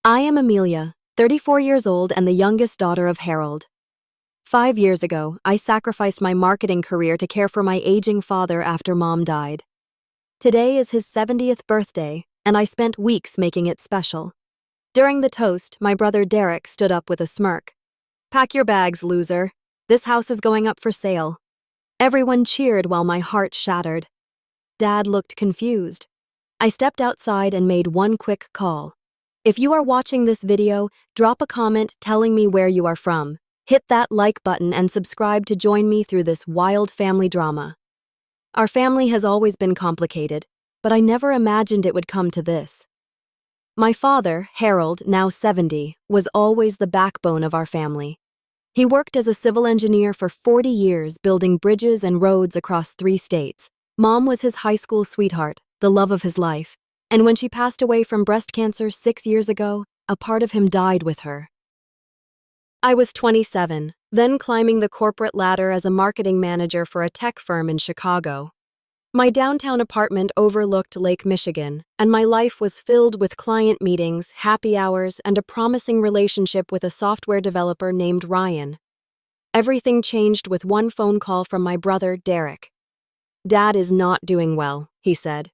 I am Amelia, 34 years old and the youngest daughter of Harold. 5 years ago, I sacrificed my marketing career to care for my aging father after Mom died. Today is his 70th birthday, and I spent weeks making it special. During the toast, my brother Derek stood up with a smirk. "Pack your bags, loser. This house is going up for sale." Everyone cheered while my heart shattered. Dad looked confused. I stepped outside and made one quick call. If you are watching this video, drop a comment telling me where you are from. Hit that like button and subscribe to join me through this wild family drama. Our family has always been complicated, but I never imagined it would come to this. My father, Harold, now 70, was always the backbone of our family. He worked as a civil engineer for 40 years, building bridges and roads across 3 states. Mom was his high school sweetheart, the love of his life. And when she passed away from breast cancer 6 years ago, a part of him died with her. I was 27, then climbing the corporate ladder as a marketing manager for a tech firm in Chicago. My downtown apartment overlooked Lake Michigan, and my life was filled with client meetings, happy hours, and a promising relationship with a software developer named Ryan. Everything changed with one phone call from my brother, Derek. "Dad is not doing well," he said.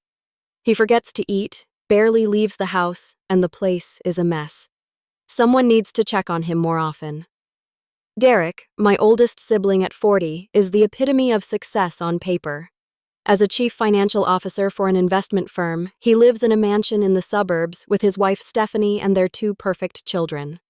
"He forgets to eat, barely leaves the house, and the place is a mess. Someone needs to check on him more often." Derek, my oldest sibling at 40, is the epitome of success on paper. As a chief financial officer for an investment firm, he lives in a mansion in the suburbs with his wife Stephanie and their 2 perfect children.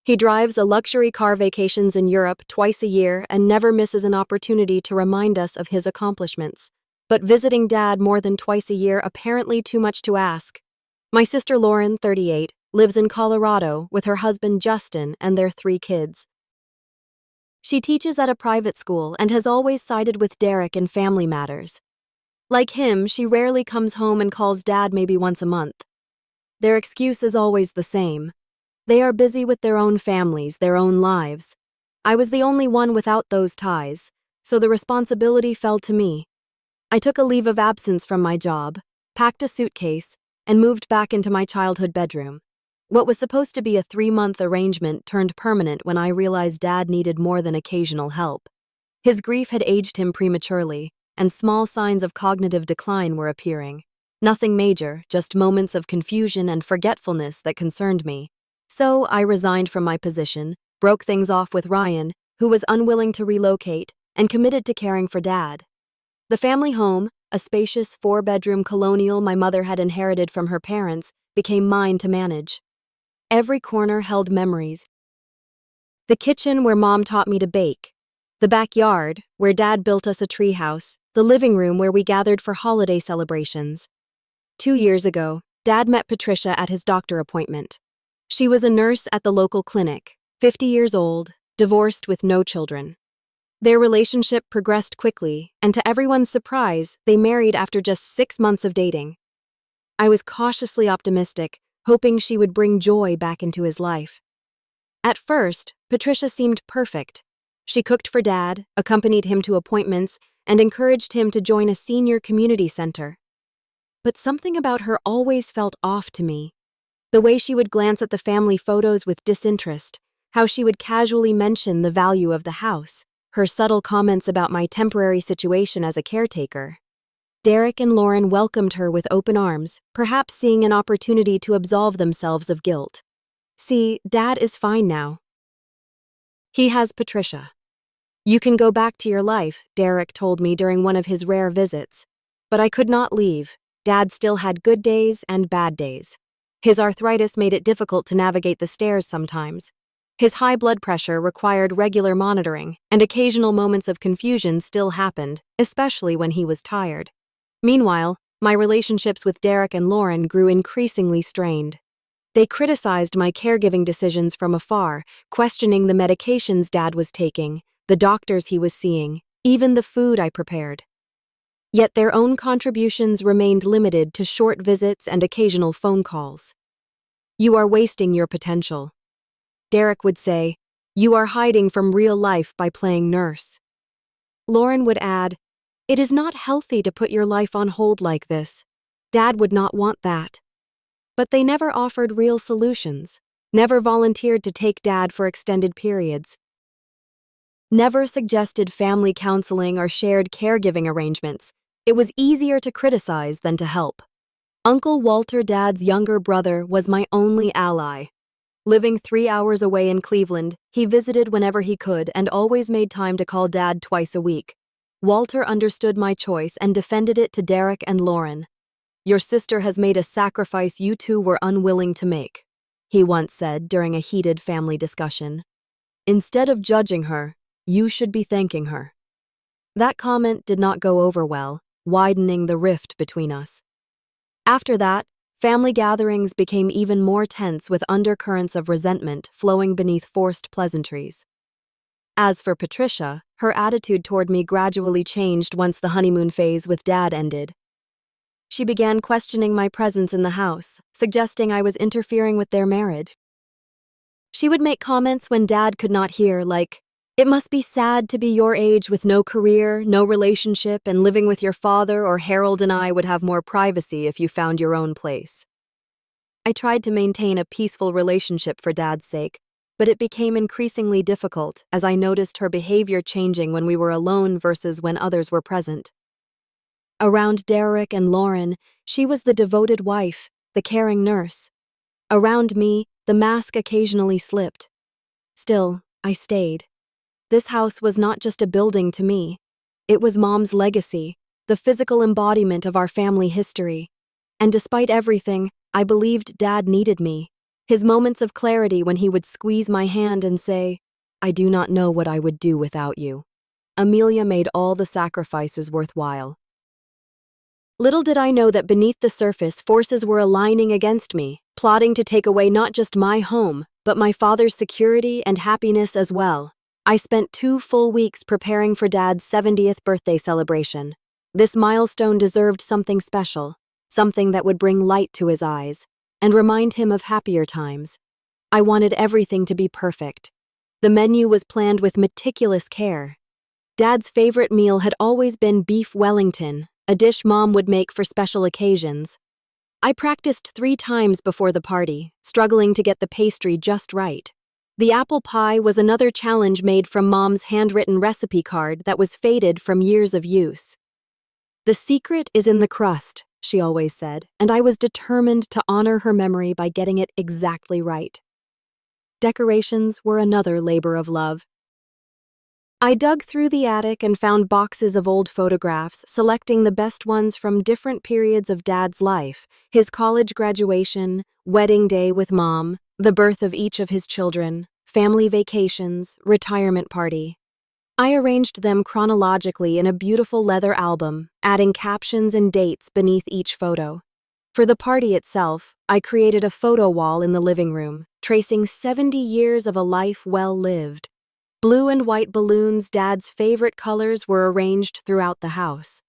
He drives a luxury car vacations in Europe twice a year and never misses an opportunity to remind us of his accomplishments. But visiting Dad more than twice a year apparently too much to ask. My sister Lauren, 38, lives in Colorado with her husband Justin and their 3 kids. She teaches at a private school and has always sided with Derek in family matters. Like him, she rarely comes home and calls Dad maybe once a month. Their excuse is always the same. They are busy with their own families, their own lives. I was the only one without those ties, so the responsibility fell to me. I took a leave of absence from my job, packed a suitcase, and moved back into my childhood bedroom. What was supposed to be a 3-month arrangement turned permanent when I realized Dad needed more than occasional help. His grief had aged him prematurely, and small signs of cognitive decline were appearing. Nothing major, just moments of confusion and forgetfulness that concerned me. So I resigned from my position, broke things off with Ryan, who was unwilling to relocate, and committed to caring for Dad. The family home, a spacious 4-bedroom colonial my mother had inherited from her parents, became mine to manage. Every corner held memories. The kitchen where Mom taught me to bake, the backyard where Dad built us a treehouse, the living room where we gathered for holiday celebrations. 2 years ago, Dad met Patricia at his doctor appointment. She was a nurse at the local clinic, 50 years old, divorced with no children. Their relationship progressed quickly, and to everyone's surprise, they married after just 6 months of dating. I was cautiously optimistic, hoping she would bring joy back into his life. At first, Patricia seemed perfect. She cooked for Dad, accompanied him to appointments, and encouraged him to join a senior community center. But something about her always felt off to me. The way she would glance at the family photos with disinterest, how she would casually mention the value of the house, her subtle comments about my temporary situation as a caretaker. Derek and Lauren welcomed her with open arms, perhaps seeing an opportunity to absolve themselves of guilt. "See, Dad is fine now. He has Patricia. You can go back to your life," Derek told me during one of his rare visits. But I could not leave. Dad still had good days and bad days. His arthritis made it difficult to navigate the stairs sometimes. His high blood pressure required regular monitoring, and occasional moments of confusion still happened, especially when he was tired. Meanwhile, my relationships with Derek and Lauren grew increasingly strained. They criticized my caregiving decisions from afar, questioning the medications Dad was taking, the doctors he was seeing, even the food I prepared. Yet their own contributions remained limited to short visits and occasional phone calls. "You are wasting your potential," Derek would say. "You are hiding from real life by playing nurse." Lauren would add, "It is not healthy to put your life on hold like this. Dad would not want that." but they never offered real solutions, never volunteered to take Dad for extended periods, never suggested family counseling or shared caregiving arrangements. It was easier to criticize than to help. Uncle Walter, Dad's younger brother, was my only ally. Living 3 hours away in Cleveland, he visited whenever he could and always made time to call Dad twice a week. Walter understood my choice and defended it to Derek and Lauren. "Your sister has made a sacrifice you two were unwilling to make," he once said during a heated family discussion. "Instead of judging her, you should be thanking her." That comment did not go over well, widening the rift between us. After that, family gatherings became even more tense with undercurrents of resentment flowing beneath forced pleasantries. As for Patricia, her attitude toward me gradually changed once the honeymoon phase with Dad ended. She began questioning my presence in the house, suggesting I was interfering with their marriage. She would make comments when Dad could not hear, like, "It must be sad to be your age with no career, no relationship, and living with your father, or Harold and I would have more privacy if you found your own place." I tried to maintain a peaceful relationship for Dad's sake, but it became increasingly difficult as I noticed her behavior changing when we were alone versus when others were present. Around Derek and Lauren, she was the devoted wife, the caring nurse. Around me, the mask occasionally slipped. Still, I stayed. This house was not just a building to me. It was Mom's legacy, the physical embodiment of our family history. And despite everything, I believed Dad needed me. His moments of clarity when he would squeeze my hand and say, "I do not know what I would do without you." Amelia made all the sacrifices worthwhile. Little did I know that beneath the surface, forces were aligning against me, plotting to take away not just my home, but my father's security and happiness as well. I spent 2 full weeks preparing for Dad's 70th birthday celebration. This milestone deserved something special, something that would bring light to his eyes and remind him of happier times. I wanted everything to be perfect. The menu was planned with meticulous care. Dad's favorite meal had always been beef Wellington, a dish Mom would make for special occasions. I practiced 3 times before the party, struggling to get the pastry just right. The apple pie was another challenge made from Mom's handwritten recipe card that was faded from years of use. "The secret is in the crust," she always said, and I was determined to honor her memory by getting it exactly right. Decorations were another labor of love. I dug through the attic and found boxes of old photographs, selecting the best ones from different periods of Dad's life: his college graduation, wedding day with Mom, the birth of each of his children, family vacations, retirement party. I arranged them chronologically in a beautiful leather album, adding captions and dates beneath each photo. For the party itself, I created a photo wall in the living room, tracing 70 years of a life well lived. Blue and white balloons, Dad's favorite colors, were arranged throughout the house.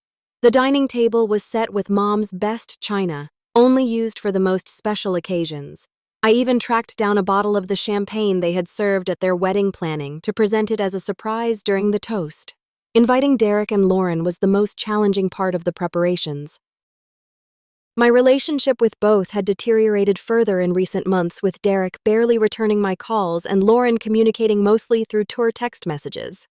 The dining table was set with Mom's best china, only used for the most special occasions. I even tracked down a bottle of the champagne they had served at their wedding planning to present it as a surprise during the toast. Inviting Derek and Lauren was the most challenging part of the preparations. My relationship with both had deteriorated further in recent months, with Derek barely returning my calls and Lauren communicating mostly through tour text messages.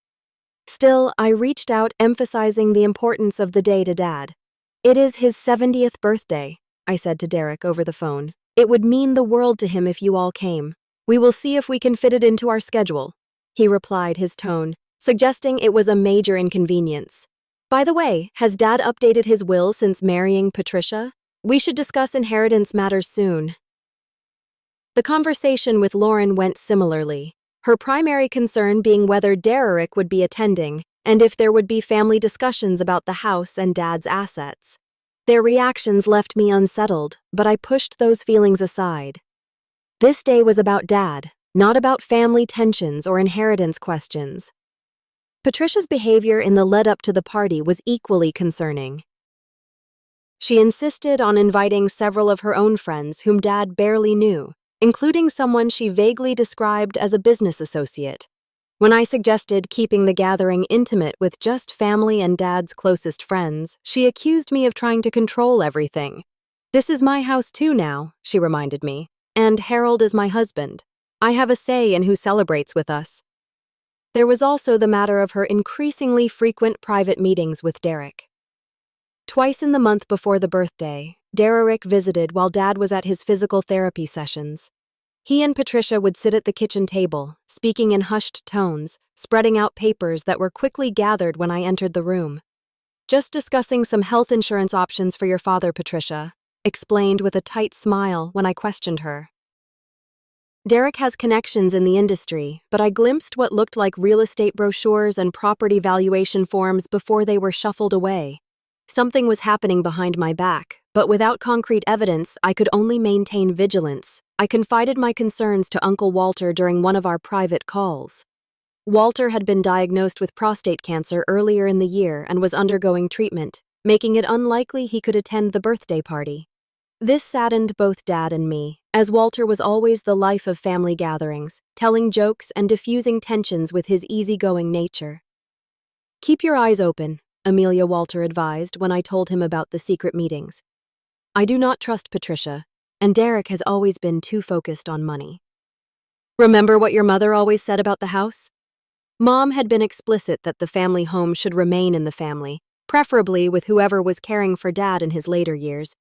Still, I reached out, emphasizing the importance of the day to Dad. "It is his 70th birthday," I said to Derek over the phone. "It would mean the world to him if you all came. We will see if we can fit it into our schedule." He replied, his tone suggesting it was a major inconvenience. "By the way, has Dad updated his will since marrying Patricia? We should discuss inheritance matters soon." The conversation with Lauren went similarly, her primary concern being whether Derek would be attending and if there would be family discussions about the house and Dad's assets. Their reactions left me unsettled, but I pushed those feelings aside. This day was about Dad, not about family tensions or inheritance questions. Patricia's behavior in the lead-up to the party was equally concerning. She insisted on inviting several of her own friends whom Dad barely knew, including someone she vaguely described as a business associate. When I suggested keeping the gathering intimate with just family and Dad's closest friends, she accused me of trying to control everything. "This is my house too now," she reminded me. "And Harold is my husband. I have a say in who celebrates with us." There was also the matter of her increasingly frequent private meetings with Derek. Twice in the month before the birthday, Derek visited while Dad was at his physical therapy sessions. He and Patricia would sit at the kitchen table, speaking in hushed tones, spreading out papers that were quickly gathered when I entered the room. "Just discussing some health insurance options for your father, Patricia," explained with a tight smile when I questioned her. Derek has connections in the industry, but I glimpsed what looked like real estate brochures and property valuation forms before they were shuffled away. Something was happening behind my back, but without concrete evidence, I could only maintain vigilance. I confided my concerns to Uncle Walter during one of our private calls. Walter had been diagnosed with prostate cancer earlier in the year and was undergoing treatment, making it unlikely he could attend the birthday party. This saddened both Dad and me, as Walter was always the life of family gatherings, telling jokes and diffusing tensions with his easygoing nature. "Keep your eyes open," Amelia Walter advised when I told him about the secret meetings. "I do not trust Patricia, and Derek has always been too focused on money." "Remember what your mother always said about the house?" Mom had been explicit that the family home should remain in the family, preferably with whoever was caring for Dad in his later years.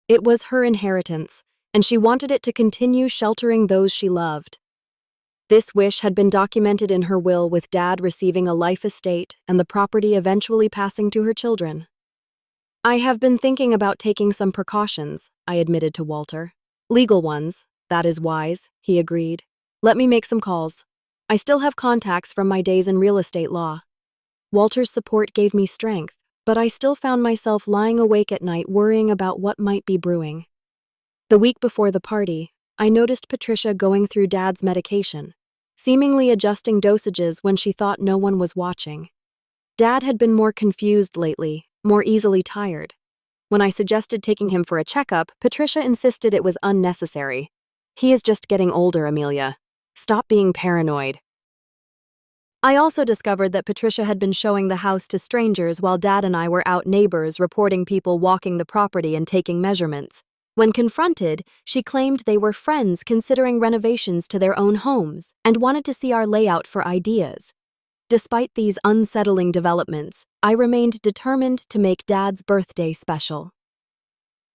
It was her inheritance, and she wanted it to continue sheltering those she loved. This wish had been documented in her will, with Dad receiving a life estate and the property eventually passing to her children. "I have been thinking about taking some precautions," I admitted to Walter. "Legal ones, that is wise," he agreed. "Let me make some calls. I still have contacts from my days in real estate law." Walter's support gave me strength, but I still found myself lying awake at night worrying about what might be brewing. The week before the party, I noticed Patricia going through Dad's medication, seemingly adjusting dosages when she thought no one was watching. Dad had been more confused lately, more easily tired. When I suggested taking him for a checkup, Patricia insisted it was unnecessary. "He is just getting older, Amelia. Stop being paranoid." I also discovered that Patricia had been showing the house to strangers while Dad and I were out neighbors reporting people walking the property and taking measurements. When confronted, she claimed they were friends considering renovations to their own homes and wanted to see our layout for ideas. Despite these unsettling developments, I remained determined to make Dad's birthday special.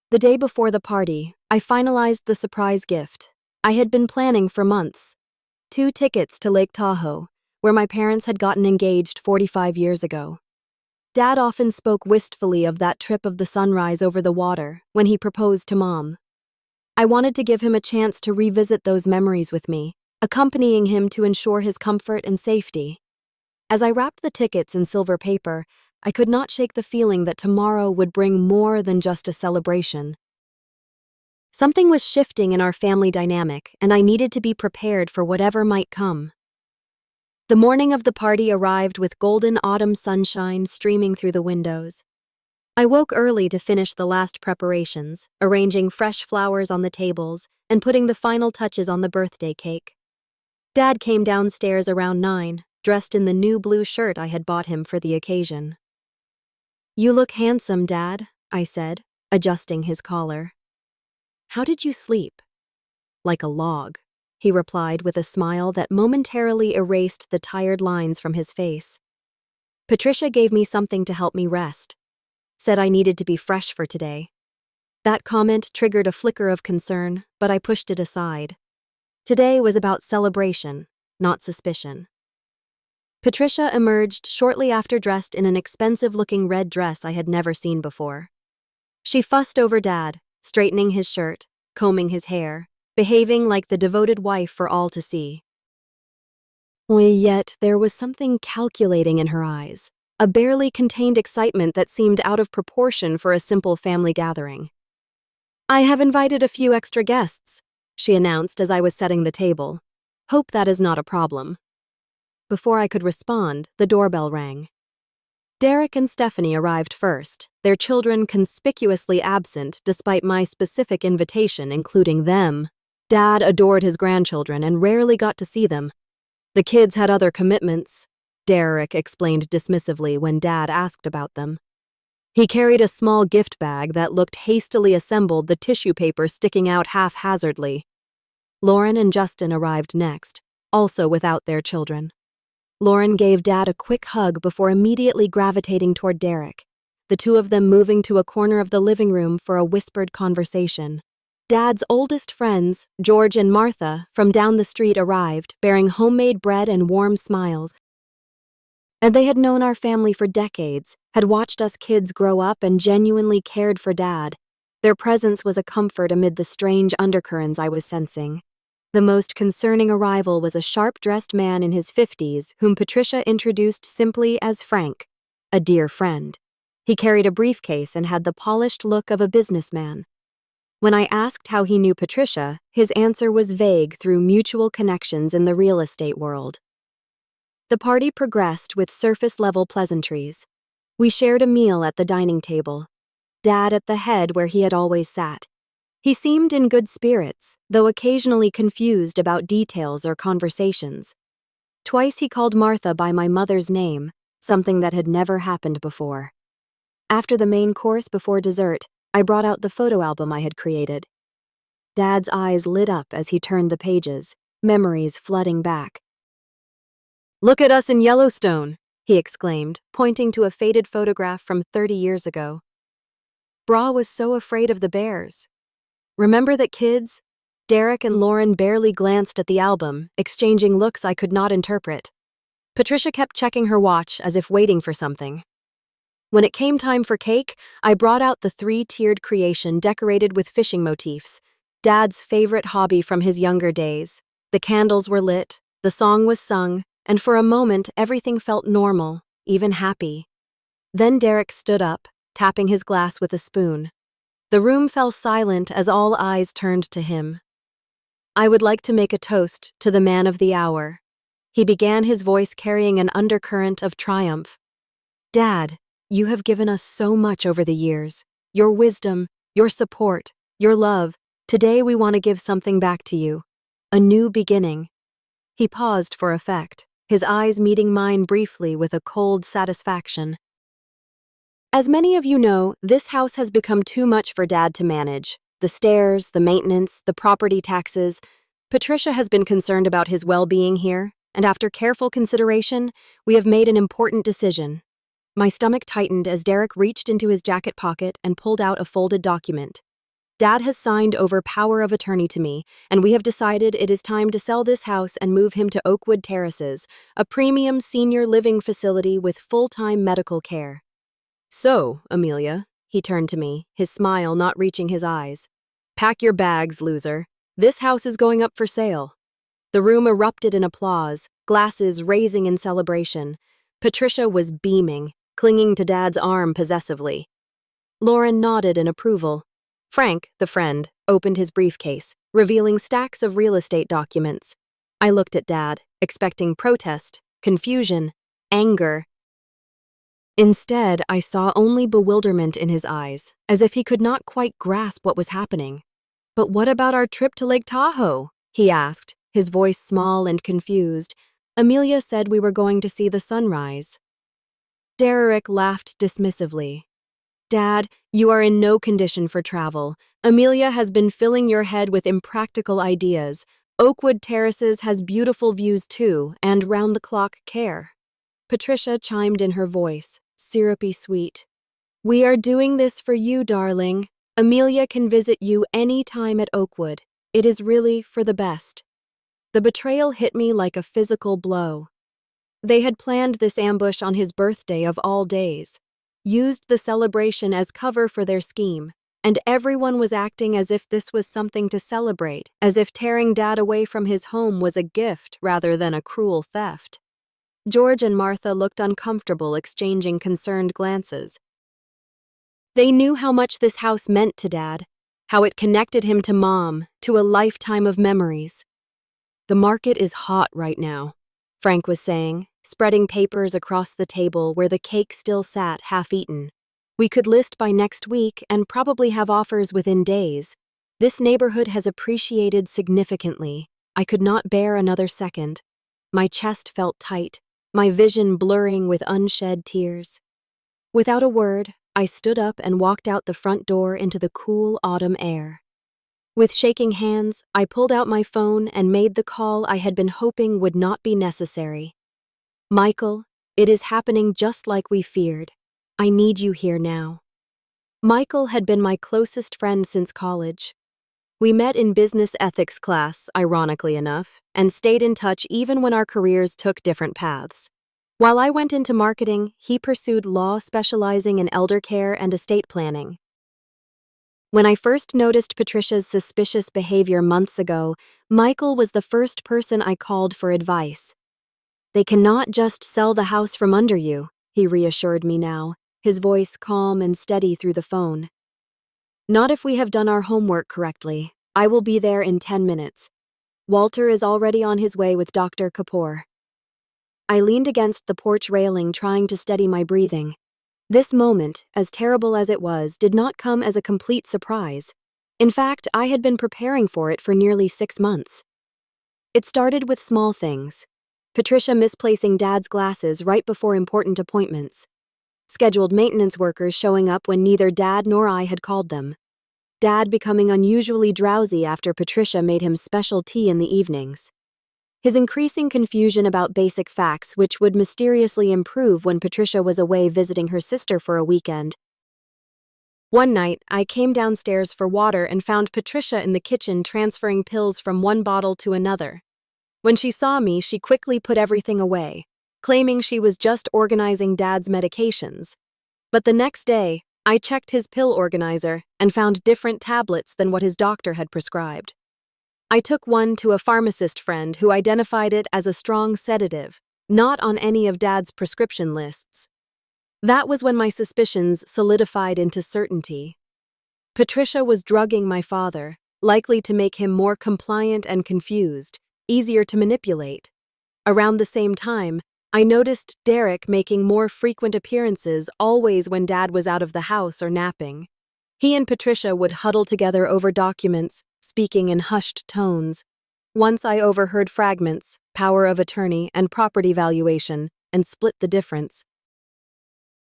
The day before the party, I finalized the surprise gift I had been planning for months: 2 tickets to Lake Tahoe, where my parents had gotten engaged 45 years ago. Dad often spoke wistfully of that trip of the sunrise over the water when he proposed to Mom. I wanted to give him a chance to revisit those memories with me, accompanying him to ensure his comfort and safety. As I wrapped the tickets in silver paper, I could not shake the feeling that tomorrow would bring more than just a celebration. Something was shifting in our family dynamic, and I needed to be prepared for whatever might come. The morning of the party arrived with golden autumn sunshine streaming through the windows. I woke early to finish the last preparations, arranging fresh flowers on the tables and putting the final touches on the birthday cake. Dad came downstairs around 9, dressed in the new blue shirt I had bought him for the occasion. "You look handsome, Dad," I said, adjusting his collar. "How did you sleep?" "Like a log," he replied with a smile that momentarily erased the tired lines from his face. "Patricia gave me something to help me rest. Said I needed to be fresh for today." That comment triggered a flicker of concern, but I pushed it aside. Today was about celebration, not suspicion. Patricia emerged shortly after, dressed in an expensive-looking red dress I had never seen before. She fussed over Dad, straightening his shirt, combing his hair, behaving like the devoted wife for all to see. Yet there was something calculating in her eyes, a barely contained excitement that seemed out of proportion for a simple family gathering. "I have invited a few extra guests," she announced as I was setting the table. "Hope that is not a problem." Before I could respond, the doorbell rang. Derek and Stephanie arrived first, their children conspicuously absent despite my specific invitation including them. Dad adored his grandchildren and rarely got to see them. "The kids had other commitments," Derek explained dismissively when Dad asked about them. He carried a small gift bag that looked hastily assembled, the tissue paper sticking out haphazardly. Lauren and Justin arrived next, also without their children. Lauren gave Dad a quick hug before immediately gravitating toward Derek, the two of them moving to a corner of the living room for a whispered conversation. Dad's oldest friends, George and Martha, from down the street arrived, bearing homemade bread and warm smiles. And they had known our family for decades, had watched us kids grow up and genuinely cared for Dad. Their presence was a comfort amid the strange undercurrents I was sensing. The most concerning arrival was a sharp-dressed man in his 50s whom Patricia introduced simply as Frank, a dear friend. He carried a briefcase and had the polished look of a businessman. When I asked how he knew Patricia, his answer was vague through mutual connections in the real estate world. The party progressed with surface-level pleasantries. We shared a meal at the dining table, Dad at the head where he had always sat. He seemed in good spirits, though occasionally confused about details or conversations. Twice he called Martha by my mother's name, something that had never happened before. After the main course before dessert, I brought out the photo album I had created. Dad's eyes lit up as he turned the pages, memories flooding back. "Look at us in Yellowstone," he exclaimed, pointing to a faded photograph from 30 years ago. "Bra was so afraid of the bears. Remember that, kids?" Derek and Lauren barely glanced at the album, exchanging looks I could not interpret. Patricia kept checking her watch as if waiting for something. When it came time for cake, I brought out the 3-tiered creation decorated with fishing motifs, Dad's favorite hobby from his younger days. The candles were lit, the song was sung, and for a moment everything felt normal, even happy. Then Derek stood up, tapping his glass with a spoon. The room fell silent as all eyes turned to him. "I would like to make a toast to the man of the hour." He began, his voice carrying an undercurrent of triumph. "Dad, you have given us so much over the years. Your wisdom, your support, your love. Today we want to give something back to you. A new beginning." He paused for effect, his eyes meeting mine briefly with a cold satisfaction. As many of you know, this house has become too much for Dad to manage. The stairs, the maintenance, the property taxes. Patricia has been concerned about his well-being here, and after careful consideration, we have made an important decision. My stomach tightened as Derek reached into his jacket pocket and pulled out a folded document. Dad has signed over power of attorney to me, and we have decided it is time to sell this house and move him to Oakwood Terraces, a premium senior living facility with full-time medical care. "So, Amelia," he turned to me, his smile not reaching his eyes. "Pack your bags, loser. This house is going up for sale." The room erupted in applause, glasses raising in celebration. Patricia was beaming, clinging to Dad's arm possessively. Lauren nodded in approval. Frank, the friend, opened his briefcase, revealing stacks of real estate documents. I looked at Dad, expecting protest, confusion, anger. Instead, I saw only bewilderment in his eyes, as if he could not quite grasp what was happening. "But what about our trip to Lake Tahoe?" he asked, his voice small and confused. "Amelia said we were going to see the sunrise." Derek laughed dismissively. "Dad, you are in no condition for travel. Amelia has been filling your head with impractical ideas. Oakwood Terraces has beautiful views too, and round-the-clock care." Patricia chimed in, her voice syrupy sweet. "We are doing this for you, darling. Amelia can visit you any time at Oakwood. It is really for the best." The betrayal hit me like a physical blow. They had planned this ambush on his birthday of all days, used the celebration as cover for their scheme, and everyone was acting as if this was something to celebrate, as if tearing Dad away from his home was a gift rather than a cruel theft. George and Martha looked uncomfortable, exchanging concerned glances. They knew how much this house meant to Dad, how it connected him to Mom, to a lifetime of memories. "The market is hot right now," Frank was saying, spreading papers across the table where the cake still sat half-eaten. "We could list by next week and probably have offers within days. This neighborhood has appreciated significantly. I could not bear another second." My chest felt tight, my vision blurring with unshed tears. Without a word, I stood up and walked out the front door into the cool autumn air. With shaking hands, I pulled out my phone and made the call I had been hoping would not be necessary. Michael, it is happening just like we feared. I need you here now. Michael had been my closest friend since college. We met in business ethics class, ironically enough, and stayed in touch even when our careers took different paths. While I went into marketing, he pursued law, specializing in elder care and estate planning. When I first noticed Patricia's suspicious behavior months ago, Michael was the first person I called for advice. "They cannot just sell the house from under you," he reassured me now, his voice calm and steady through the phone. "Not if we have done our homework correctly. I will be there in 10 minutes. Walter is already on his way with Dr. Kapoor." I leaned against the porch railing, trying to steady my breathing. This moment, as terrible as it was, did not come as a complete surprise. In fact, I had been preparing for it for nearly 6 months. It started with small things. Patricia misplacing Dad's glasses right before important appointments. Scheduled maintenance workers showing up when neither Dad nor I had called them. Dad becoming unusually drowsy after Patricia made him special tea in the evenings. His increasing confusion about basic facts, which would mysteriously improve when Patricia was away visiting her sister for a weekend. One night, I came downstairs for water and found Patricia in the kitchen transferring pills from one bottle to another. When she saw me, she quickly put everything away, claiming she was just organizing Dad's medications. But the next day, I checked his pill organizer and found different tablets than what his doctor had prescribed. I took one to a pharmacist friend who identified it as a strong sedative, not on any of Dad's prescription lists. That was when my suspicions solidified into certainty. Patricia was drugging my father, likely to make him more compliant and confused, easier to manipulate. Around the same time, I noticed Derek making more frequent appearances, always when Dad was out of the house or napping. He and Patricia would huddle together over documents, speaking in hushed tones. Once I overheard fragments, power of attorney, and property valuation, and split the difference.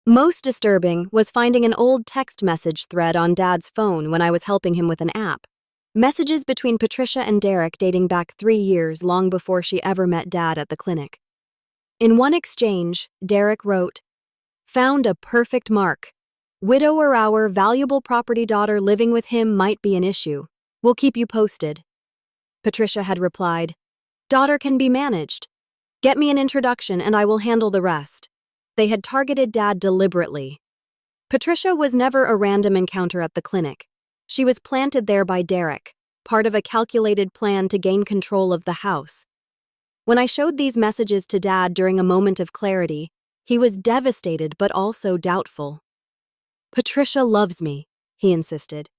Most disturbing was finding an old text message thread on Dad's phone when I was helping him with an app. Messages between Patricia and Derek dating back 3 years, long before she ever met Dad at the clinic. In one exchange, Derek wrote, "Found a perfect mark. Widower, our valuable property daughter living with him might be an issue. We'll keep you posted." Patricia had replied, "Daughter can be managed. Get me an introduction and I will handle the rest." They had targeted Dad deliberately. Patricia was never a random encounter at the clinic. She was planted there by Derek, part of a calculated plan to gain control of the house. When I showed these messages to Dad during a moment of clarity, he was devastated but also doubtful. "Patricia loves me," he insisted.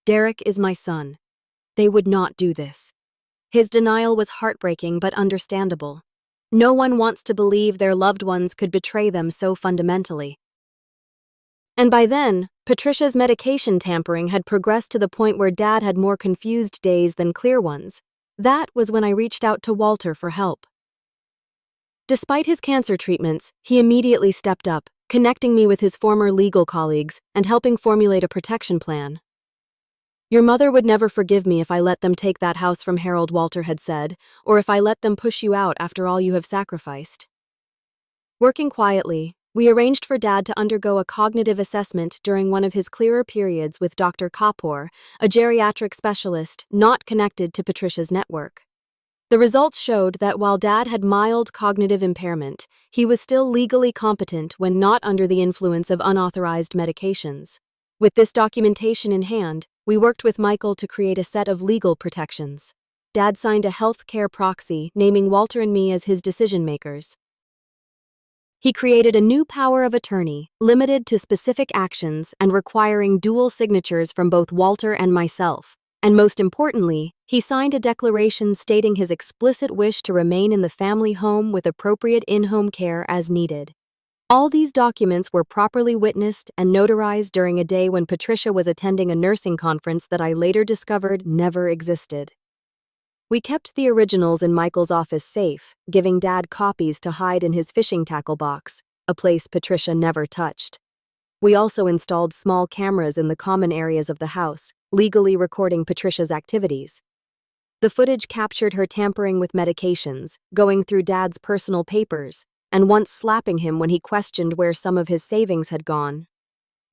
"Derek is my son. They would not do this." His denial was heartbreaking but understandable. No one wants to believe their loved ones could betray them so fundamentally. And by then, Patricia's medication tampering had progressed to the point where Dad had more confused days than clear ones. That was when I reached out to Walter for help. Despite his cancer treatments, he immediately stepped up, connecting me with his former legal colleagues and helping formulate a protection plan. "Your mother would never forgive me if I let them take that house from Harold," Walter had said, "or if I let them push you out after all you have sacrificed." Working quietly, we arranged for Dad to undergo a cognitive assessment during one of his clearer periods with Dr. Kapoor, a geriatric specialist not connected to Patricia's network. The results showed that while Dad had mild cognitive impairment, he was still legally competent when not under the influence of unauthorized medications. With this documentation in hand, we worked with Michael to create a set of legal protections. Dad signed a health care proxy, naming Walter and me as his decision-makers. He created a new power of attorney, limited to specific actions and requiring dual signatures from both Walter and myself. And most importantly, he signed a declaration stating his explicit wish to remain in the family home with appropriate in-home care as needed. All these documents were properly witnessed and notarized during a day when Patricia was attending a nursing conference that I later discovered never existed. We kept the originals in Michael's office safe, giving Dad copies to hide in his fishing tackle box, a place Patricia never touched. We also installed small cameras in the common areas of the house, legally recording Patricia's activities. The footage captured her tampering with medications, going through Dad's personal papers, and once slapping him when he questioned where some of his savings had gone.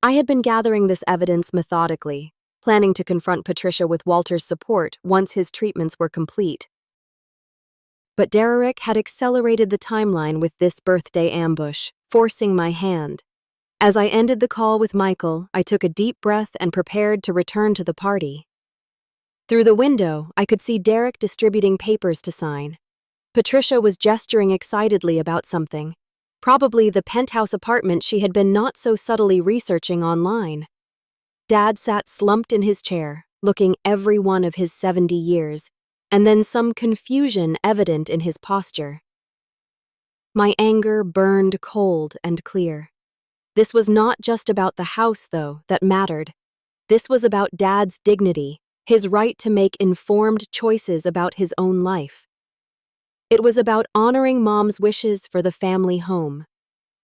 I had been gathering this evidence methodically, planning to confront Patricia with Walter's support once his treatments were complete. But Derek had accelerated the timeline with this birthday ambush, forcing my hand. As I ended the call with Michael, I took a deep breath and prepared to return to the party. Through the window, I could see Derek distributing papers to sign. Patricia was gesturing excitedly about something, probably the penthouse apartment she had been not so subtly researching online. Dad sat slumped in his chair, looking every one of his 70 years, and then some confusion evident in his posture. My anger burned cold and clear. This was not just about the house, though, that mattered. This was about Dad's dignity, his right to make informed choices about his own life. It was about honoring Mom's wishes for the family home.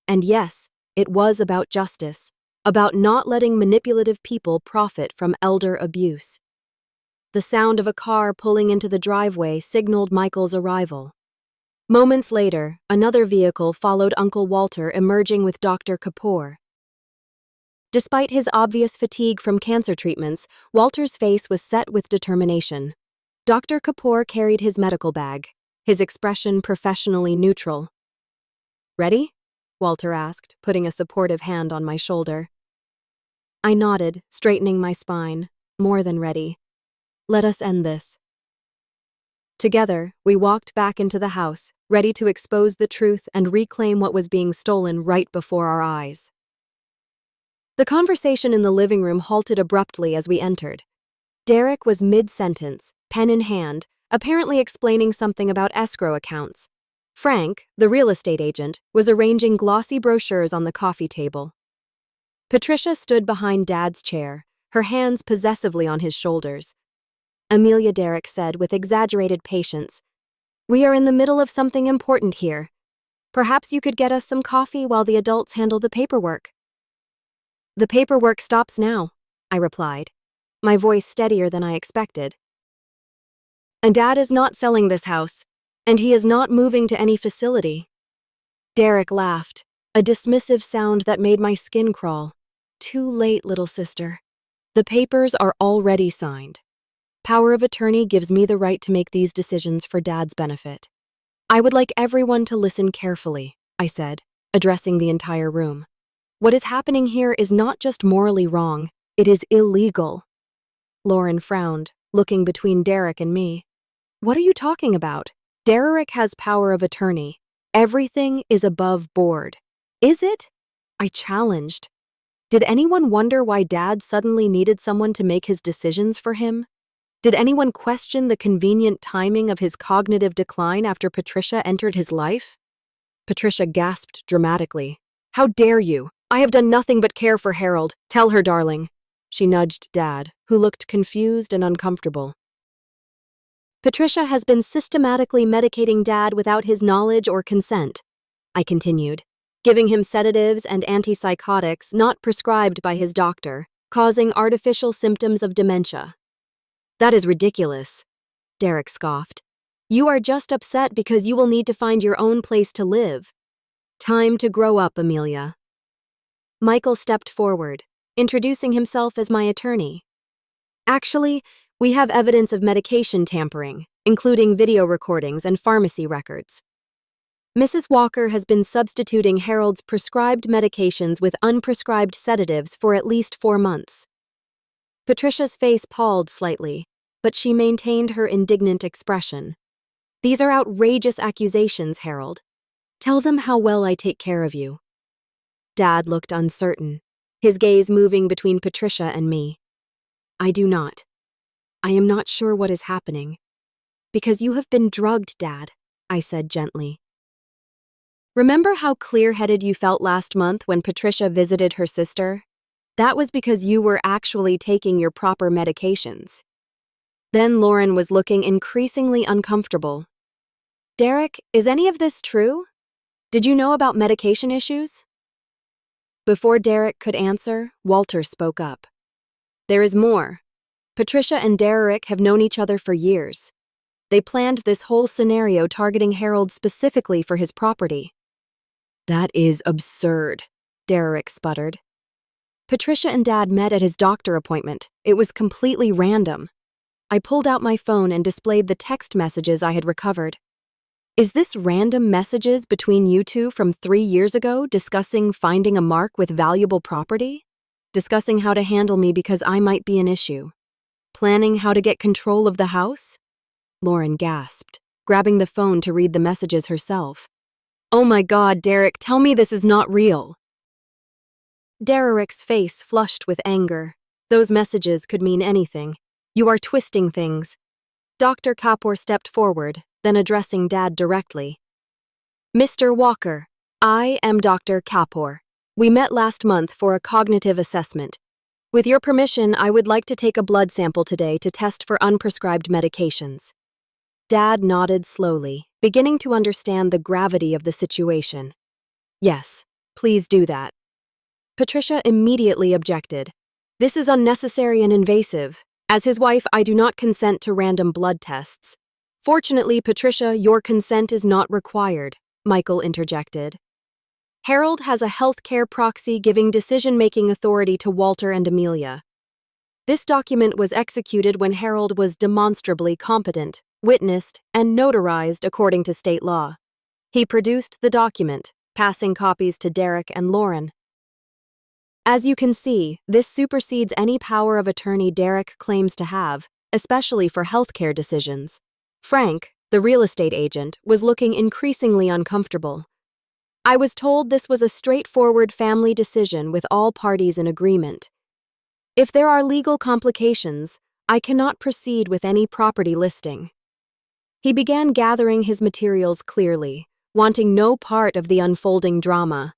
And yes, it was about justice, about not letting manipulative people profit from elder abuse. The sound of a car pulling into the driveway signaled Michael's arrival. Moments later, another vehicle followed Uncle Walter emerging with Dr. Kapoor. Despite his obvious fatigue from cancer treatments, Walter's face was set with determination. Dr. Kapoor carried his medical bag, his expression professionally neutral. "Ready?" Walter asked, putting a supportive hand on my shoulder. I nodded, straightening my spine. More than ready. Let us end this. Together, we walked back into the house, ready to expose the truth and reclaim what was being stolen right before our eyes. The conversation in the living room halted abruptly as we entered. Derek was mid-sentence, pen in hand, apparently explaining something about escrow accounts. Frank, the real estate agent, was arranging glossy brochures on the coffee table. Patricia stood behind Dad's chair, her hands possessively on his shoulders. Amelia, Derek said with exaggerated patience, "We are in the middle of something important here. Perhaps you could get us some coffee while the adults handle the paperwork." "The paperwork stops now," I replied, my voice steadier than I expected. "And Dad is not selling this house, and he is not moving to any facility." Derek laughed, a dismissive sound that made my skin crawl. "Too late, little sister. The papers are already signed. Power of attorney gives me the right to make these decisions for Dad's benefit. I would like everyone to listen carefully," I said, addressing the entire room. "What is happening here is not just morally wrong, it is illegal." Lauren frowned, looking between Derek and me. "What are you talking about? Derek has power of attorney. Everything is above board." "Is it?" I challenged. Did anyone wonder why Dad suddenly needed someone to make his decisions for him? Did anyone question the convenient timing of his cognitive decline after Patricia entered his life? Patricia gasped dramatically. "How dare you? I have done nothing but care for Harold. Tell her, darling." She nudged Dad, who looked confused and uncomfortable. "Patricia has been systematically medicating Dad without his knowledge or consent," I continued, "giving him sedatives and antipsychotics not prescribed by his doctor, causing artificial symptoms of dementia." "That is ridiculous," Derek scoffed. "You are just upset because you will need to find your own place to live. Time to grow up, Amelia." Michael stepped forward, introducing himself as my attorney. "Actually, we have evidence of medication tampering, including video recordings and pharmacy records. Mrs. Walker has been substituting Harold's prescribed medications with unprescribed sedatives for at least 4 months. Patricia's face palled slightly, but she maintained her indignant expression. "These are outrageous accusations, Harold. Tell them how well I take care of you." Dad looked uncertain, his gaze moving between Patricia and me. "I do not. I am not sure what is happening." "Because you have been drugged, Dad," I said gently. "Remember how clear-headed you felt last month when Patricia visited her sister? That was because you were actually taking your proper medications." Then Lauren was looking increasingly uncomfortable. "Derek, is any of this true? Did you know about medication issues?" Before Derek could answer, Walter spoke up. There is more. Patricia and Derek have known each other for years. They planned this whole scenario targeting Harold specifically for his property. That is absurd, Derek sputtered. Patricia and Dad met at his doctor appointment. It was completely random. I pulled out my phone and displayed the text messages I had recovered. Is this random messages between you two from 3 years ago discussing finding a mark with valuable property? Discussing how to handle me because I might be an issue? Planning how to get control of the house? Lauren gasped, grabbing the phone to read the messages herself. Oh my God, Derek, tell me this is not real. Derek's face flushed with anger. Those messages could mean anything. You are twisting things. Dr. Kapoor stepped forward, then addressing Dad directly. Mr. Walker, I am Dr. Kapoor. We met last month for a cognitive assessment. With your permission, I would like to take a blood sample today to test for unprescribed medications. Dad nodded slowly, beginning to understand the gravity of the situation. Yes, please do that. Patricia immediately objected. This is unnecessary and invasive. As his wife, I do not consent to random blood tests. Fortunately, Patricia, your consent is not required, Michael interjected. Harold has a healthcare proxy giving decision-making authority to Walter and Amelia. This document was executed when Harold was demonstrably competent, witnessed, and notarized according to state law. He produced the document, passing copies to Derek and Lauren. As you can see, this supersedes any power of attorney Derek claims to have, especially for healthcare decisions. Frank, the real estate agent, was looking increasingly uncomfortable. I was told this was a straightforward family decision with all parties in agreement. If there are legal complications, I cannot proceed with any property listing. He began gathering his materials clearly, wanting no part of the unfolding drama.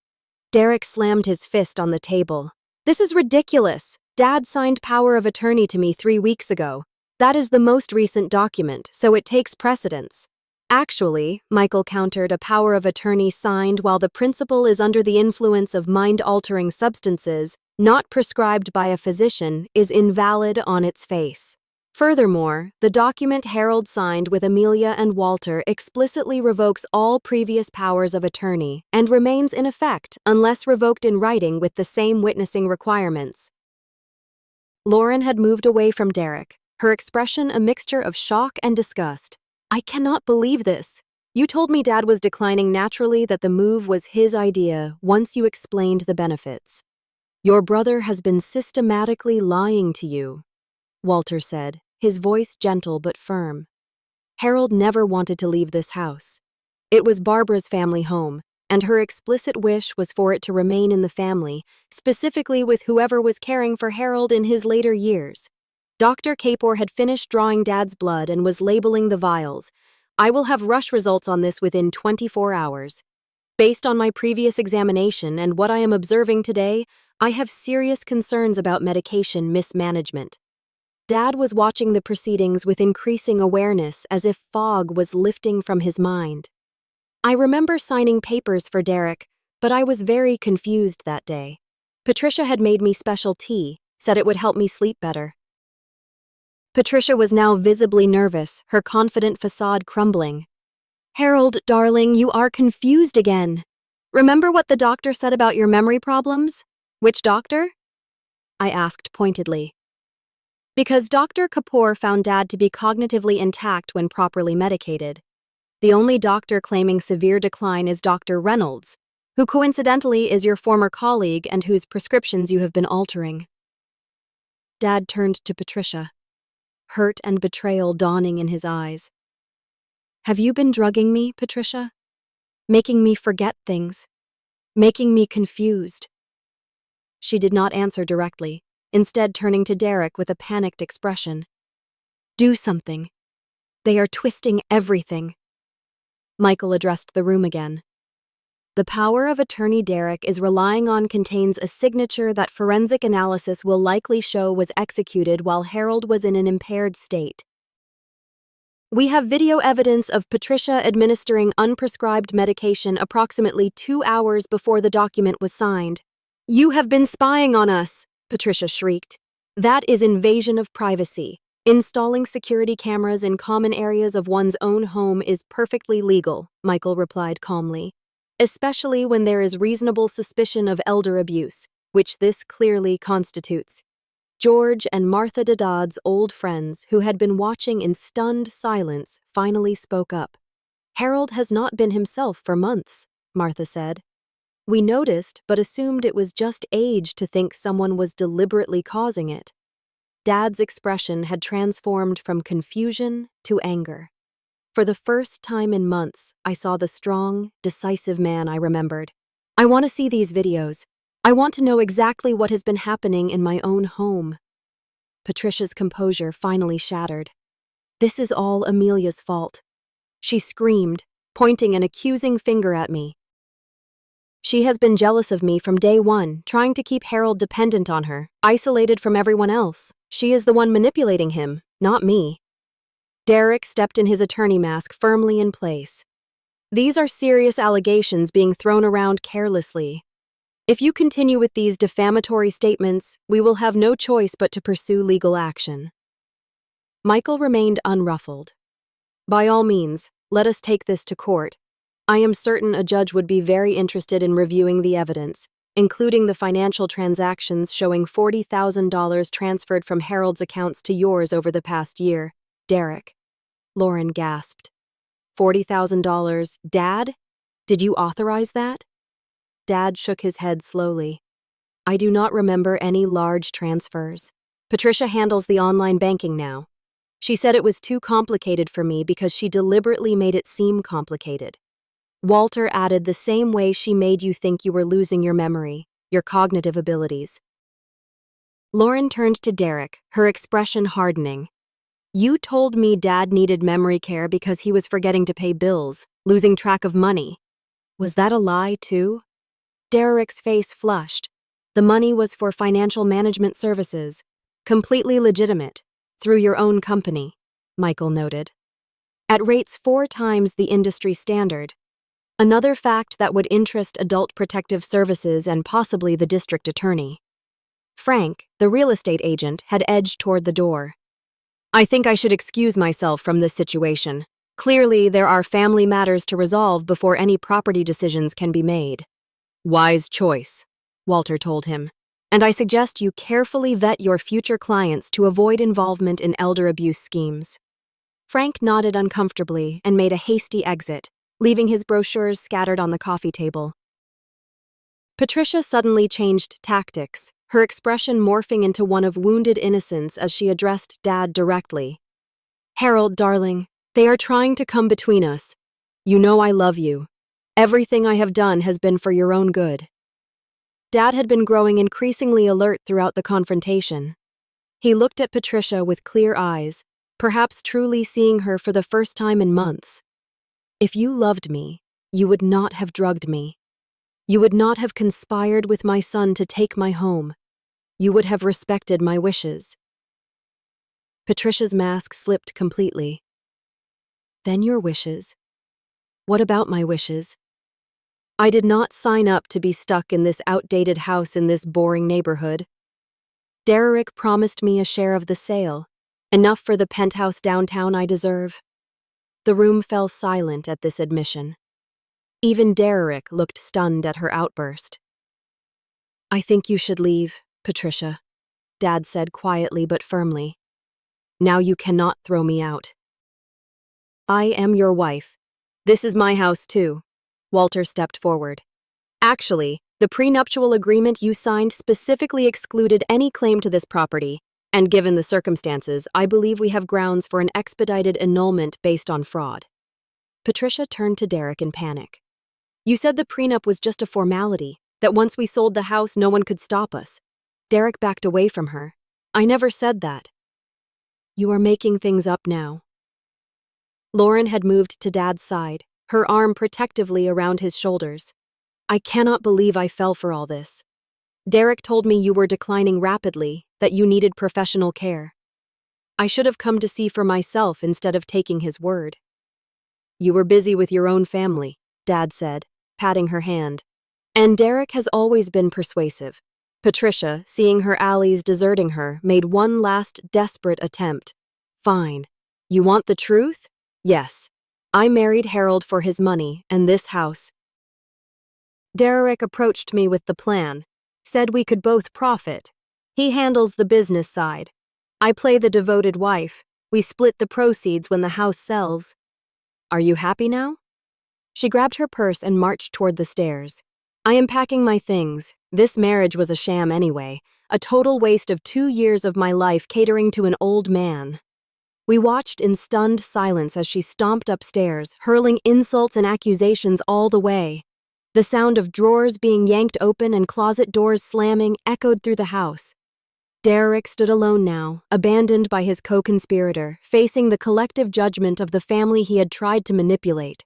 Derek slammed his fist on the table. This is ridiculous. Dad signed power of attorney to me 3 weeks ago. That is the most recent document, so it takes precedence. Actually, Michael countered, a power of attorney signed while the principal is under the influence of mind-altering substances, not prescribed by a physician, is invalid on its face. Furthermore, the document Harold signed with Amelia and Walter explicitly revokes all previous powers of attorney and remains in effect unless revoked in writing with the same witnessing requirements. Lauren had moved away from Derek, her expression a mixture of shock and disgust. I cannot believe this. You told me Dad was declining naturally, that the move was his idea once you explained the benefits. Your brother has been systematically lying to you, Walter said, his voice gentle but firm. Harold never wanted to leave this house. It was Barbara's family home, and her explicit wish was for it to remain in the family, specifically with whoever was caring for Harold in his later years. Dr. Kapoor had finished drawing Dad's blood and was labeling the vials. I will have rush results on this within 24 hours. Based on my previous examination and what I am observing today, I have serious concerns about medication mismanagement. Dad was watching the proceedings with increasing awareness, as if fog was lifting from his mind. I remember signing papers for Derek, but I was very confused that day. Patricia had made me special tea, said it would help me sleep better. Patricia was now visibly nervous, her confident facade crumbling. Harold, darling, you are confused again. Remember what the doctor said about your memory problems? Which doctor? I asked pointedly. Because Dr. Kapoor found Dad to be cognitively intact when properly medicated. The only doctor claiming severe decline is Dr. Reynolds, who coincidentally is your former colleague and whose prescriptions you have been altering. Dad turned to Patricia, hurt and betrayal dawning in his eyes. Have you been drugging me, Patricia? Making me forget things? Making me confused? She did not answer directly, instead turning to Derek with a panicked expression. Do something. They are twisting everything. Michael addressed the room again. The power of attorney Derek is relying on contains a signature that forensic analysis will likely show was executed while Harold was in an impaired state. We have video evidence of Patricia administering unprescribed medication approximately 2 hours before the document was signed. You have been spying on us, Patricia shrieked. That is invasion of privacy. Installing security cameras in common areas of one's own home is perfectly legal, Michael replied calmly, especially when there is reasonable suspicion of elder abuse, which this clearly constitutes. George and Martha Dadad's old friends, who had been watching in stunned silence, finally spoke up. Harold has not been himself for months, Martha said. We noticed, but assumed it was just age to think someone was deliberately causing it. Dad's expression had transformed from confusion to anger. For the first time in months, I saw the strong, decisive man I remembered. I want to see these videos. I want to know exactly what has been happening in my own home. Patricia's composure finally shattered. This is all Amelia's fault. She screamed, pointing an accusing finger at me. She has been jealous of me from day one, trying to keep Harold dependent on her, isolated from everyone else. She is the one manipulating him, not me. Derek stepped in his attorney mask firmly in place. These are serious allegations being thrown around carelessly. If you continue with these defamatory statements, we will have no choice but to pursue legal action. Michael remained unruffled. By all means, let us take this to court. I am certain a judge would be very interested in reviewing the evidence, including the financial transactions showing $40,000 transferred from Harold's accounts to yours over the past year. Derek. Lauren gasped. $40,000, Dad? Did you authorize that? Dad shook his head slowly. I do not remember any large transfers. Patricia handles the online banking now. She said it was too complicated for me because she deliberately made it seem complicated. Walter added the same way she made you think you were losing your memory, your cognitive abilities. Lauren turned to Derek, her expression hardening. You told me Dad needed memory care because he was forgetting to pay bills, losing track of money. Was that a lie, too? Derek's face flushed. The money was for financial management services, completely legitimate, through your own company, Michael noted. At rates 4 times the industry standard. Another fact that would interest Adult Protective Services and possibly the district attorney. Frank, the real estate agent, had edged toward the door. I think I should excuse myself from this situation. Clearly, there are family matters to resolve before any property decisions can be made. Wise choice, Walter told him. And I suggest you carefully vet your future clients to avoid involvement in elder abuse schemes. Frank nodded uncomfortably and made a hasty exit, leaving his brochures scattered on the coffee table. Patricia suddenly changed tactics, her expression morphing into one of wounded innocence as she addressed Dad directly. Harold, darling, they are trying to come between us. You know I love you. Everything I have done has been for your own good. Dad had been growing increasingly alert throughout the confrontation. He looked at Patricia with clear eyes, perhaps truly seeing her for the first time in months. If you loved me, you would not have drugged me. You would not have conspired with my son to take my home. You would have respected my wishes. Patricia's mask slipped completely. Then your wishes. What about my wishes? I did not sign up to be stuck in this outdated house in this boring neighborhood. Derek promised me a share of the sale, enough for the penthouse downtown I deserve. The room fell silent at this admission. Even Derek looked stunned at her outburst. I think you should leave, Patricia, Dad said quietly but firmly. Now you cannot throw me out. I am your wife. This is my house too. Walter stepped forward. Actually, the prenuptial agreement you signed specifically excluded any claim to this property. And given the circumstances, I believe we have grounds for an expedited annulment based on fraud. Patricia turned to Derek in panic. You said the prenup was just a formality, that once we sold the house, no one could stop us. Derek backed away from her. I never said that. You are making things up now. Lauren had moved to Dad's side, her arm protectively around his shoulders. I cannot believe I fell for all this. Derek told me you were declining rapidly, that you needed professional care. I should have come to see for myself instead of taking his word. You were busy with your own family, Dad said, patting her hand. And Derek has always been persuasive. Patricia, seeing her allies deserting her, made one last desperate attempt. Fine. You want the truth? Yes. I married Harold for his money and this house. Derek approached me with the plan, said we could both profit. He handles the business side. I play the devoted wife. We split the proceeds when the house sells. Are you happy now? She grabbed her purse and marched toward the stairs. I am packing my things. This marriage was a sham anyway, a total waste of 2 years of my life catering to an old man. We watched in stunned silence as she stomped upstairs, hurling insults and accusations all the way. The sound of drawers being yanked open and closet doors slamming echoed through the house. Derek stood alone now, abandoned by his co-conspirator, facing the collective judgment of the family he had tried to manipulate.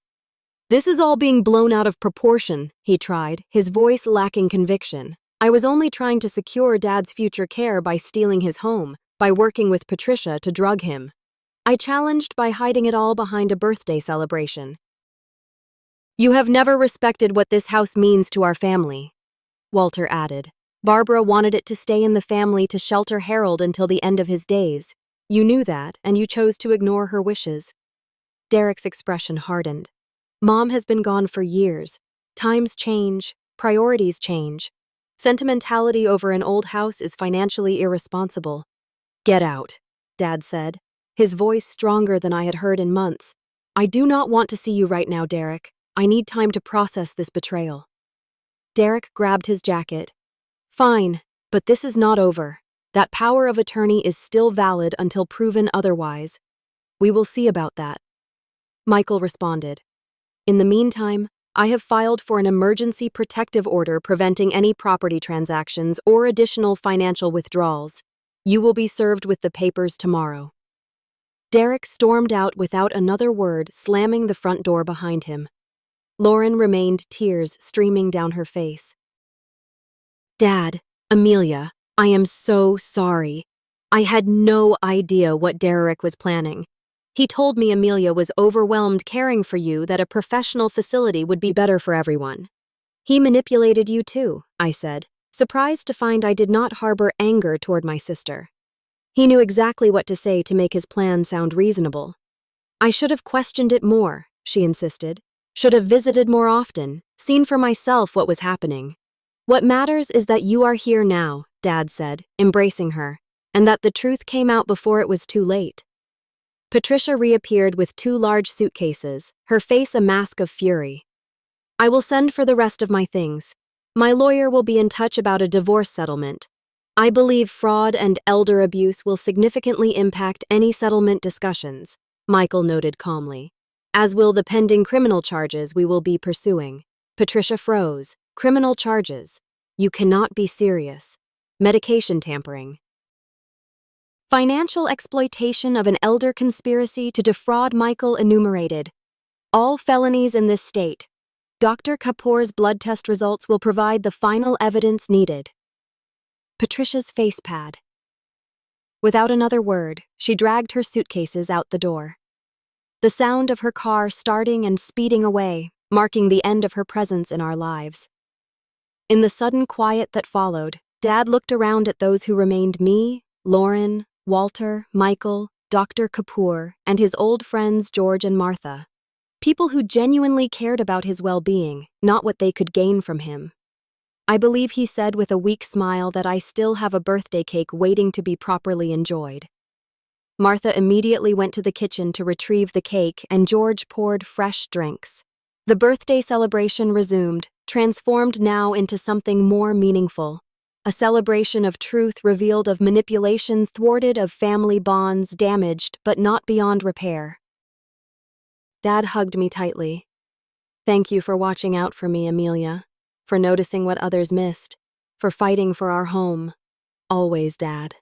This is all being blown out of proportion, he tried, his voice lacking conviction. I was only trying to secure Dad's future care by stealing his home, by working with Patricia to drug him. I challenged by hiding it all behind a birthday celebration. You have never respected what this house means to our family, Walter added. Barbara wanted it to stay in the family to shelter Harold until the end of his days. You knew that, and you chose to ignore her wishes. Derek's expression hardened. Mom has been gone for years. Times change, priorities change. Sentimentality over an old house is financially irresponsible. Get out, Dad said, his voice stronger than I had heard in months. I do not want to see you right now, Derek. I need time to process this betrayal. Derek grabbed his jacket. Fine, but this is not over. That power of attorney is still valid until proven otherwise. We will see about that. Michael responded. In the meantime, I have filed for an emergency protective order preventing any property transactions or additional financial withdrawals. You will be served with the papers tomorrow. Derek stormed out without another word, slamming the front door behind him. Lauren remained, tears streaming down her face. Dad, Amelia, I am so sorry. I had no idea what Derek was planning. He told me Amelia was overwhelmed caring for you, that a professional facility would be better for everyone. He manipulated you too, I said, surprised to find I did not harbor anger toward my sister. He knew exactly what to say to make his plan sound reasonable. I should have questioned it more, she insisted. Should have visited more often, seen for myself what was happening. What matters is that you are here now, Dad said, embracing her, and that the truth came out before it was too late. Patricia reappeared with 2 large suitcases, her face a mask of fury. I will send for the rest of my things. My lawyer will be in touch about a divorce settlement. I believe fraud and elder abuse will significantly impact any settlement discussions, Michael noted calmly, as will the pending criminal charges we will be pursuing. Patricia froze. Criminal charges. You cannot be serious. Medication tampering. Financial exploitation of an elder conspiracy to defraud Michael enumerated. All felonies in this state. Dr. Kapoor's blood test results will provide the final evidence needed. Patricia's face pad. Without another word, she dragged her suitcases out the door. The sound of her car starting and speeding away, marking the end of her presence in our lives. In the sudden quiet that followed, Dad looked around at those who remained: me, Lauren, Walter, Michael, Dr. Kapoor, and his old friends George and Martha. People who genuinely cared about his well-being, not what they could gain from him. I believe he said with a weak smile that I still have a birthday cake waiting to be properly enjoyed. Martha immediately went to the kitchen to retrieve the cake, and George poured fresh drinks. The birthday celebration resumed, transformed now into something more meaningful. A celebration of truth revealed, of manipulation thwarted, of family bonds damaged but not beyond repair. Dad hugged me tightly. Thank you for watching out for me, Amelia. For noticing what others missed. For fighting for our home. Always, Dad.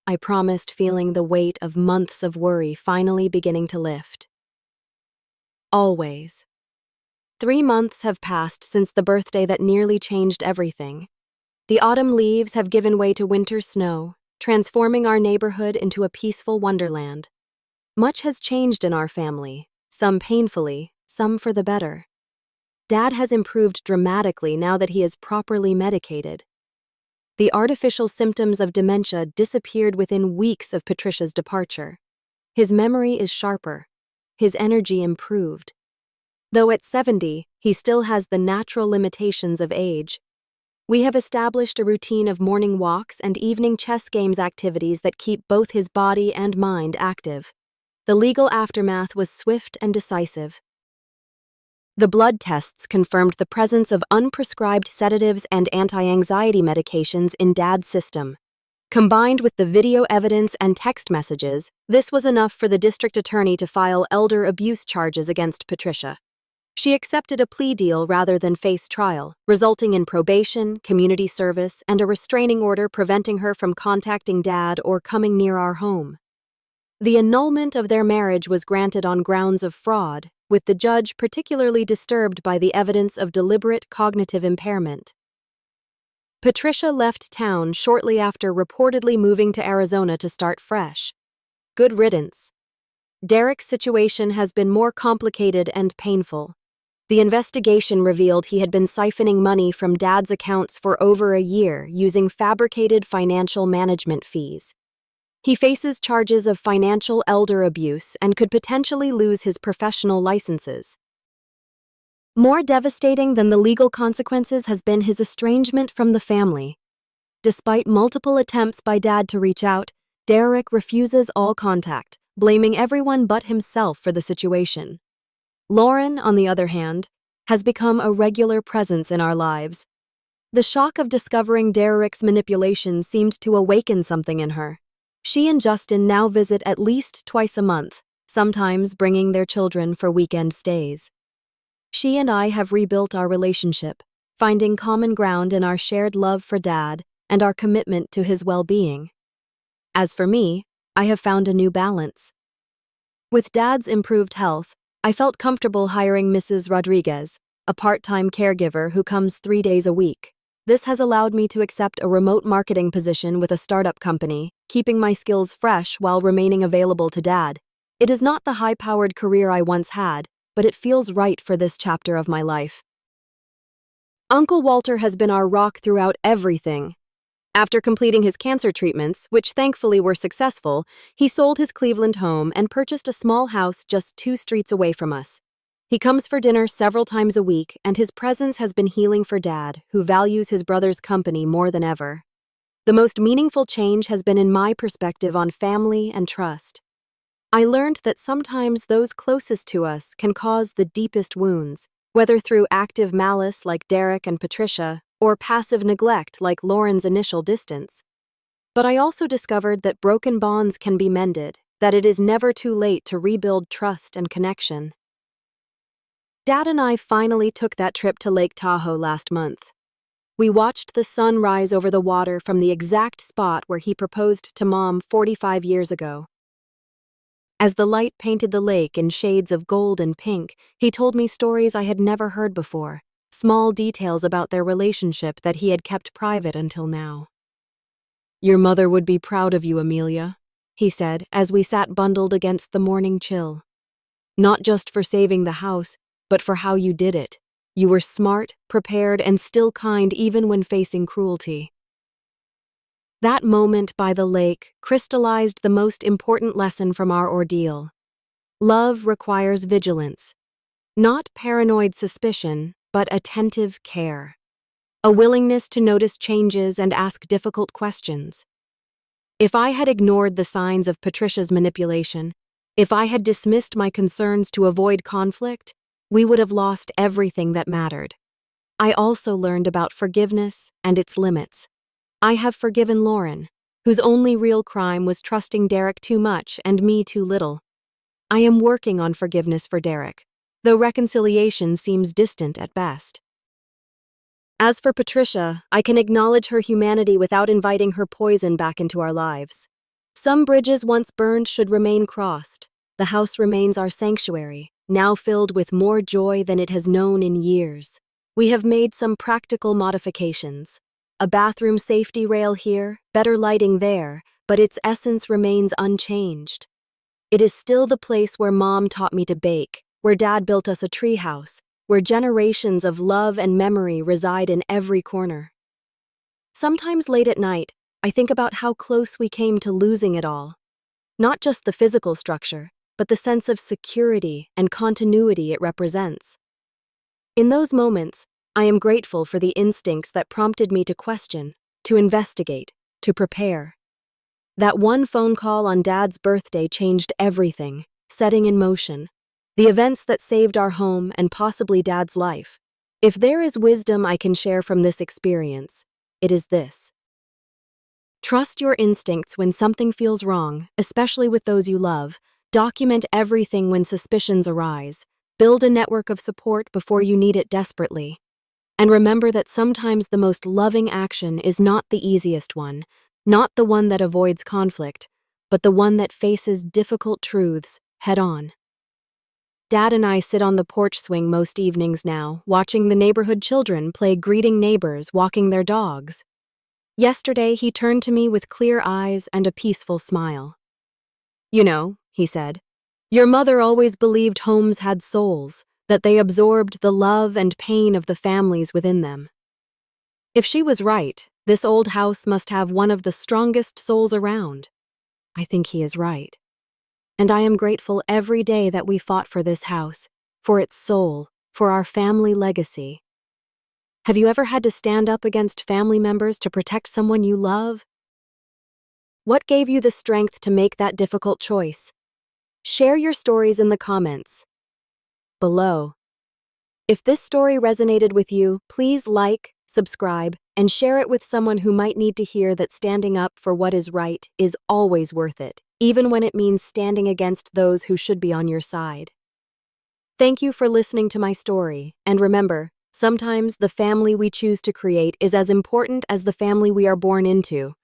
I promised, feeling the weight of months of worry finally beginning to lift. Always. 3 months have passed since the birthday that nearly changed everything. The autumn leaves have given way to winter snow, transforming our neighborhood into a peaceful wonderland. Much has changed in our family, some painfully, some for the better. Dad has improved dramatically now that he is properly medicated. The artificial symptoms of dementia disappeared within weeks of Patricia's departure. His memory is sharper. His energy improved. Though at 70, he still has the natural limitations of age. We have established a routine of morning walks and evening chess games activities that keep both his body and mind active. The legal aftermath was swift and decisive. The blood tests confirmed the presence of unprescribed sedatives and anti-anxiety medications in Dad's system. Combined with the video evidence and text messages, this was enough for the district attorney to file elder abuse charges against Patricia. She accepted a plea deal rather than face trial, resulting in probation, community service, and a restraining order preventing her from contacting Dad or coming near our home. The annulment of their marriage was granted on grounds of fraud, with the judge particularly disturbed by the evidence of deliberate cognitive impairment. Patricia left town shortly after reportedly moving to Arizona to start fresh. Good riddance. Derek's situation has been more complicated and painful. The investigation revealed he had been siphoning money from Dad's accounts for over a year using fabricated financial management fees. He faces charges of financial elder abuse and could potentially lose his professional licenses. More devastating than the legal consequences has been his estrangement from the family. Despite multiple attempts by Dad to reach out, Derek refuses all contact, blaming everyone but himself for the situation. Lauren, on the other hand, has become a regular presence in our lives. The shock of discovering Derek's manipulation seemed to awaken something in her. She and Justin now visit at least twice a month, sometimes bringing their children for weekend stays. She and I have rebuilt our relationship, finding common ground in our shared love for Dad and our commitment to his well-being. As for me, I have found a new balance. With Dad's improved health, I felt comfortable hiring Mrs. Rodriguez, a part-time caregiver who comes 3 days a week. This has allowed me to accept a remote marketing position with a startup company, keeping my skills fresh while remaining available to Dad. It is not the high-powered career I once had, but it feels right for this chapter of my life. Uncle Walter has been our rock throughout everything. After completing his cancer treatments, which thankfully were successful, he sold his Cleveland home and purchased a small house just 2 streets away from us. He comes for dinner several times a week, and his presence has been healing for Dad, who values his brother's company more than ever. The most meaningful change has been in my perspective on family and trust. I learned that sometimes those closest to us can cause the deepest wounds, whether through active malice like Derek and Patricia, or passive neglect like Lauren's initial distance. But I also discovered that broken bonds can be mended, that it is never too late to rebuild trust and connection. Dad and I finally took that trip to Lake Tahoe last month. We watched the sun rise over the water from the exact spot where he proposed to Mom 45 years ago. As the light painted the lake in shades of gold and pink, he told me stories I had never heard before, small details about their relationship that he had kept private until now. "Your mother would be proud of you, Amelia," he said as we sat bundled against the morning chill. "Not just for saving the house, but for how you did it. You were smart, prepared, and still kind even when facing cruelty." That moment by the lake crystallized the most important lesson from our ordeal. Love requires vigilance. Not paranoid suspicion, but attentive care. A willingness to notice changes and ask difficult questions. If I had ignored the signs of Patricia's manipulation, if I had dismissed my concerns to avoid conflict, we would have lost everything that mattered. I also learned about forgiveness and its limits. I have forgiven Lauren, whose only real crime was trusting Derek too much and me too little. I am working on forgiveness for Derek, though reconciliation seems distant at best. As for Patricia, I can acknowledge her humanity without inviting her poison back into our lives. Some bridges once burned should remain crossed. The house remains our sanctuary, now filled with more joy than it has known in years. We have made some practical modifications. A bathroom safety rail here, better lighting there, but its essence remains unchanged. It is still the place where Mom taught me to bake, where Dad built us a tree house, where generations of love and memory reside in every corner. Sometimes late at night, I think about how close we came to losing it all. Not just the physical structure, but the sense of security and continuity it represents. In those moments, I am grateful for the instincts that prompted me to question, to investigate, to prepare. That one phone call on Dad's birthday changed everything, setting in motion the events that saved our home and possibly Dad's life. If there is wisdom I can share from this experience, it is this. Trust your instincts when something feels wrong, especially with those you love. Document everything when suspicions arise. Build a network of support before you need it desperately. And remember that sometimes the most loving action is not the easiest one, not the one that avoids conflict, but the one that faces difficult truths head on. Dad and I sit on the porch swing most evenings now, watching the neighborhood children play greeting neighbors walking their dogs. Yesterday, he turned to me with clear eyes and a peaceful smile. "You know," he said, "your mother always believed homes had souls, that they absorbed the love and pain of the families within them. If she was right, this old house must have one of the strongest souls around." I think he is right. And I am grateful every day that we fought for this house, for its soul, for our family legacy. Have you ever had to stand up against family members to protect someone you love? What gave you the strength to make that difficult choice? Share your stories in the comments below. If this story resonated with you, please like, subscribe, and share it with someone who might need to hear that standing up for what is right is always worth it, even when it means standing against those who should be on your side. Thank you for listening to my story, and remember, sometimes the family we choose to create is as important as the family we are born into.